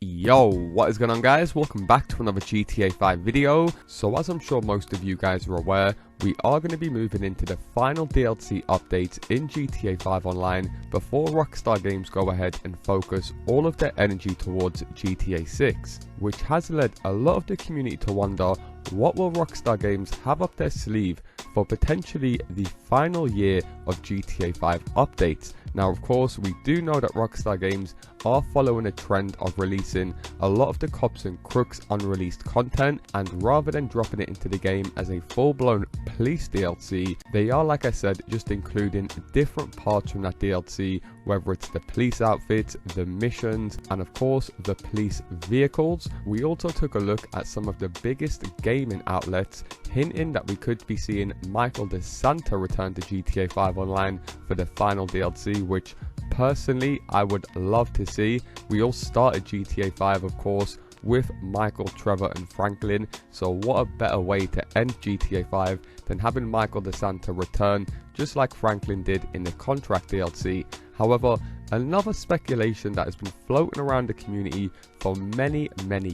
Yo, what is going on guys? Welcome back to another GTA 5 video. So as I'm sure most of you guys are aware, we are going to be moving into the final DLC updates in GTA 5 Online before Rockstar Games go ahead and focus all of their energy towards GTA 6, which has led a lot of the community to wonder, what will Rockstar Games have up their sleeve for potentially the final year of GTA 5 updates? Now of course we do know that Rockstar Games are following a trend of releasing a lot of the COPS N CROOKS unreleased content, and rather than dropping it into the game as a full-blown police DLC, they are, like I said, just including different parts from that DLC, whether it's the police outfits, the missions, and of course the police vehicles. We also took a look at some of the biggest gaming outlets, hinting that we could be seeing Michael DeSanta return to GTA 5 Online for the final DLC, which personally I would love to see. We all started GTA 5 of course with Michael, Trevor and Franklin, so what a better way to end GTA 5 than having Michael DeSanta return just like Franklin did in the Contract DLC. However, another speculation that has been floating around the community for many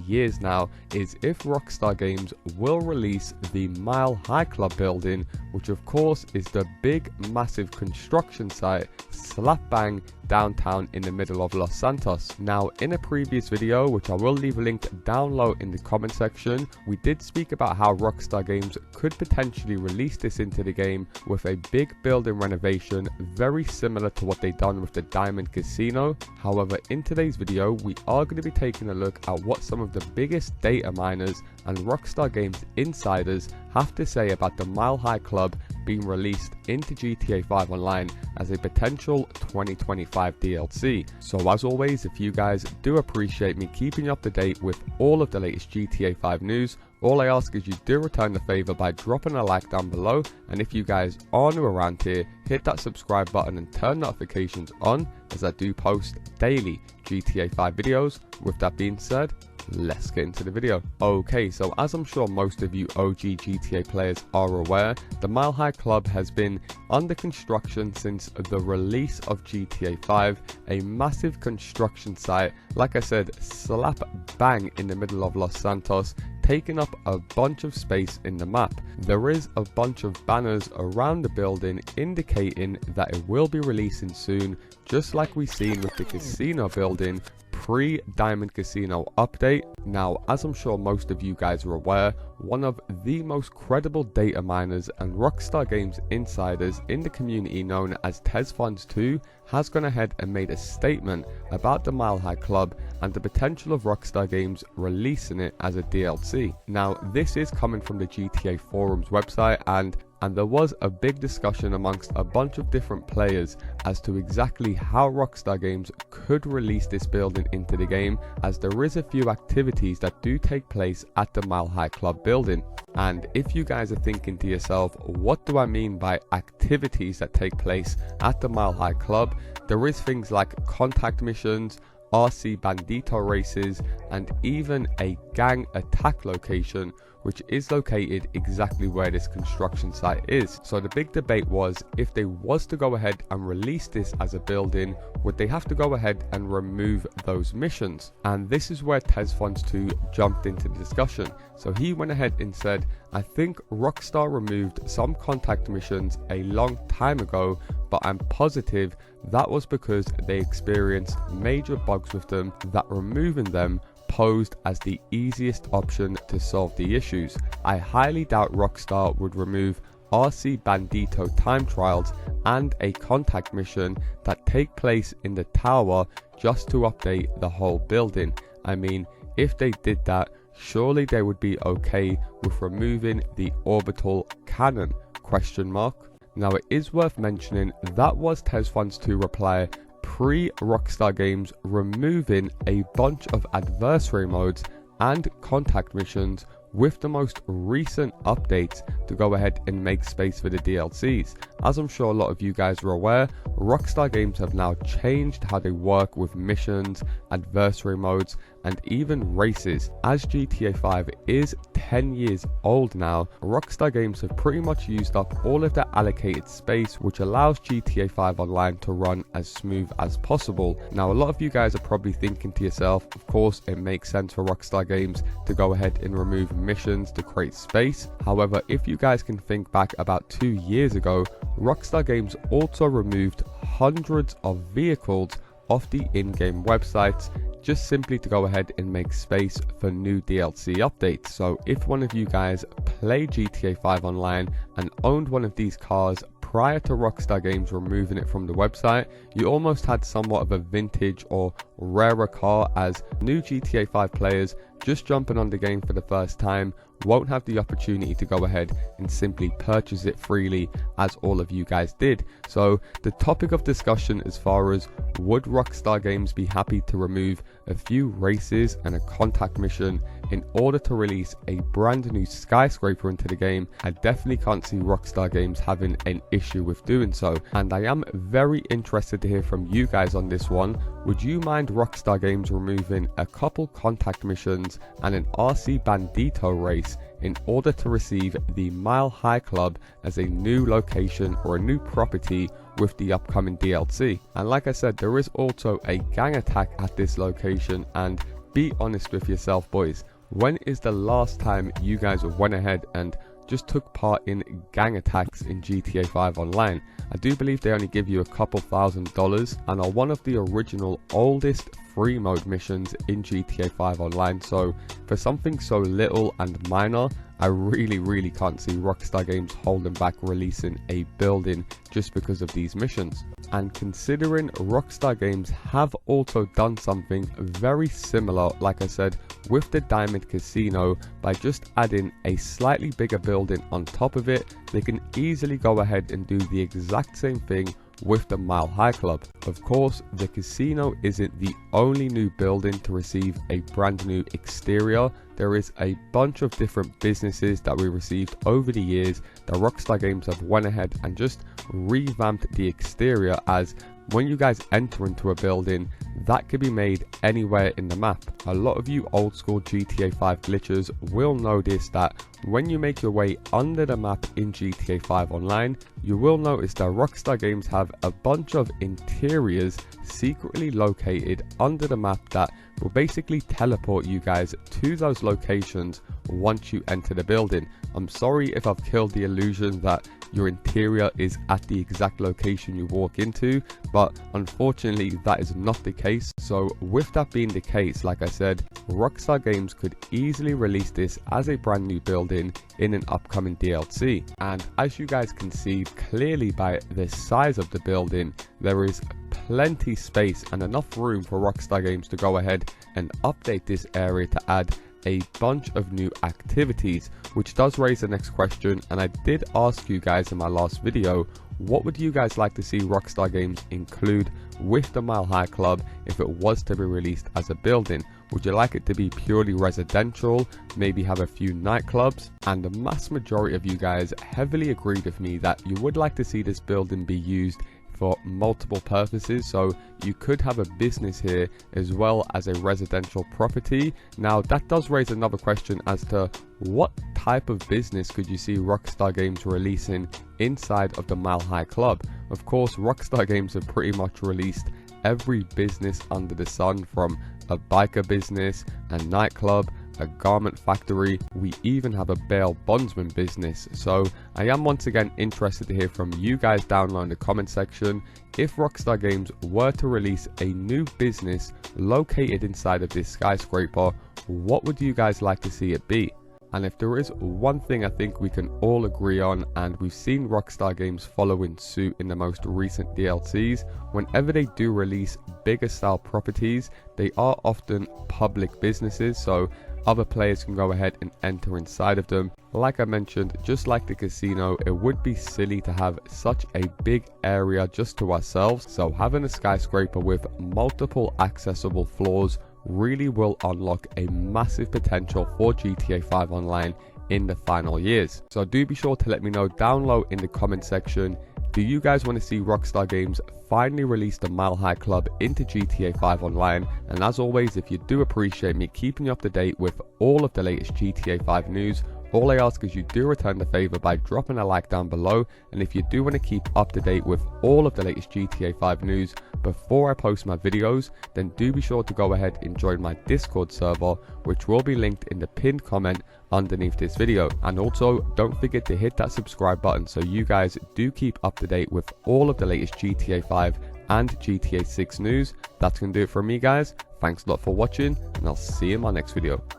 years now is if Rockstar Games will release the Mile High Club building, which of course is the big massive construction site slap bang downtown in the middle of Los Santos. Now in a previous video, which I will leave a link down low in the comment section, we did speak about how Rockstar Games could potentially release this into the game with a big building renovation very similar to what they done with the Diamond Casino. However, in today's video we are going to be taking a look at what some of the biggest data miners and Rockstar Games insiders have to say about the Mile High Club being released into GTA 5 Online as a potential 2025 DLC. So as always, if you guys do appreciate me keeping you up to date with all of the latest GTA 5 news, all I ask is you do return the favor by dropping a like down below, and if you guys are new around here, hit that subscribe button and turn notifications on, as I do post daily GTA 5 videos. With that being said, let's get into the video. Okay, so as I'm sure most of you OG GTA players are aware, the Mile High Club has been under construction since the release of GTA 5, a massive construction site, like I said, slap bang in the middle of Los Santos, taking up a bunch of space in the map. There is a bunch of banners around the building indicating that it will be releasing soon, just like we seen with the casino building pre-Diamond Casino update. Now, as I'm sure most of you guys are aware, one of the most credible data miners and Rockstar Games insiders in the community known as TezFunds2 has gone ahead and made a statement about the Mile High Club and the potential of Rockstar Games releasing it as a DLC. Now, this is coming from the GTA Forums website, and there was a big discussion amongst a bunch of different players as to exactly how Rockstar Games could release this building into the game, as there is a few activities that do take place at the Mile High Club building. And if you guys are thinking to yourself, what do I mean by activities that take place at the Mile High Club, there is things like contact missions, RC Bandito races, and even a gang attack location, which is located exactly where this construction site is. So the big debate was, if they was to go ahead and release this as a building, would they have to go ahead and remove those missions? And this is where TezFunds2 jumped into the discussion. So he went ahead and said, I think Rockstar removed some contact missions a long time ago, but I'm positive that was because they experienced major bugs with them that removing them posed as the easiest option to solve the issues. I highly doubt Rockstar would remove RC Bandito time trials and a contact mission that take place in the tower just to update the whole building. I mean, if they did that, surely they would be okay with removing the orbital cannon, question mark. Now it is worth mentioning that was TezFunds2 reply pre-Rockstar Games removing a bunch of adversary modes and contact missions with the most recent updates to go ahead and make space for the DLCs. As I'm sure a lot of you guys are aware, Rockstar Games have now changed how they work with missions, adversary modes, and even races. As GTA 5 is 10 years old now, Rockstar Games have pretty much used up all of their allocated space, which allows GTA 5 Online to run as smooth as possible. Now, a lot of you guys are probably thinking to yourself, of course it makes sense for Rockstar Games to go ahead and remove missions to create space. However, if you guys can think back about 2 years ago, Rockstar Games also removed hundreds of vehicles off the in-game websites, just simply to go ahead and make space for new DLC updates. So if one of you guys played GTA 5 Online and owned one of these cars prior to Rockstar Games removing it from the website, you almost had somewhat of a vintage or rarer car, as new GTA 5 players just jumping on the game for the first time won't have the opportunity to go ahead and simply purchase it freely as all of you guys did. So the topic of discussion as far as would Rockstar Games be happy to remove a few races and a contact mission in order to release a brand new Skyscraper into the game, I definitely can't see Rockstar Games having an issue with doing so. And I am very interested to hear from you guys on this one. Would you mind Rockstar Games removing a couple contact missions and an RC Bandito race in order to receive the Mile High Club as a new location or a new property with the upcoming DLC? And like I said, there is also a gang attack at this location, and be honest with yourself, boys, when is the last time you guys went ahead and just took part in gang attacks in GTA 5 Online? I do believe they only give you a couple $1,000s and are one of the original oldest free mode missions in GTA 5 Online. So for something so little and minor, I really can't see Rockstar Games holding back releasing a building just because of these missions. And considering Rockstar Games have also done something very similar, like I said, with the Diamond Casino, by just adding a slightly bigger building on top of it, they can easily go ahead and do the exact same thing with the Mile High Club. Of course, the casino isn't the only new building to receive a brand new exterior. There is a bunch of different businesses that we received over the years that Rockstar Games have went ahead and just revamped the exterior, as when you guys enter into a building, that could be made anywhere in the map. A lot of you old school GTA 5 glitchers will notice that when you make your way under the map in GTA 5 Online, you will notice that Rockstar Games have a bunch of interiors secretly located under the map that will basically teleport you guys to those locations once you enter the building. I'm sorry if I've killed the illusion that your interior is at the exact location you walk into, but unfortunately that is not the case. So with that being the case, like I said, Rockstar Games could easily release this as a brand new building in an upcoming DLC. And as you guys can see clearly by the size of the building, there is plenty space and enough room for Rockstar Games to go ahead and update this area to add a bunch of new activities, which does raise the next question. And I did ask you guys in my last video, what would you guys like to see Rockstar Games include with the Mile High Club if it was to be released as a building? Would you like it to be purely residential, maybe have a few nightclubs? And the mass majority of you guys heavily agreed with me that you would like to see this building be used for multiple purposes, so you could have a business here as well as a residential property. Now that does raise another question as to what type of business could you see Rockstar Games releasing inside of the Mile High Club? Of course, Rockstar Games have pretty much released every business under the sun, from a biker business, a nightclub, a garment factory. We even have a bail bondsman business. So I am once again interested to hear from you guys down below in the comment section. If Rockstar Games were to release a new business located inside of this skyscraper, what would you guys like to see it be? And if there is one thing I think we can all agree on, and we've seen Rockstar Games following suit in the most recent DLCs, whenever they do release bigger style properties, they are often public businesses, so other players can go ahead and enter inside of them. Like I mentioned, just like the casino, it would be silly to have such a big area just to ourselves, so having a skyscraper with multiple accessible floors really will unlock a massive potential for GTA 5 Online in the final years. So do be sure to let me know down low in the comment section, do you guys want to see Rockstar Games finally release the Mile High Club into GTA 5 Online? And as always, if you do appreciate me keeping you up to date with all of the latest GTA 5 news, all I ask is you do return the favor by dropping a like down below. And if you do want to keep up to date with all of the latest GTA 5 news before I post my videos, then do be sure to go ahead and join my Discord server, which will be linked in the pinned comment underneath this video. And also don't forget to hit that subscribe button so you guys do keep up to date with all of the latest GTA 5 and GTA 6 news. That's gonna do it from me, guys. Thanks a lot for watching, and I'll see you in my next video.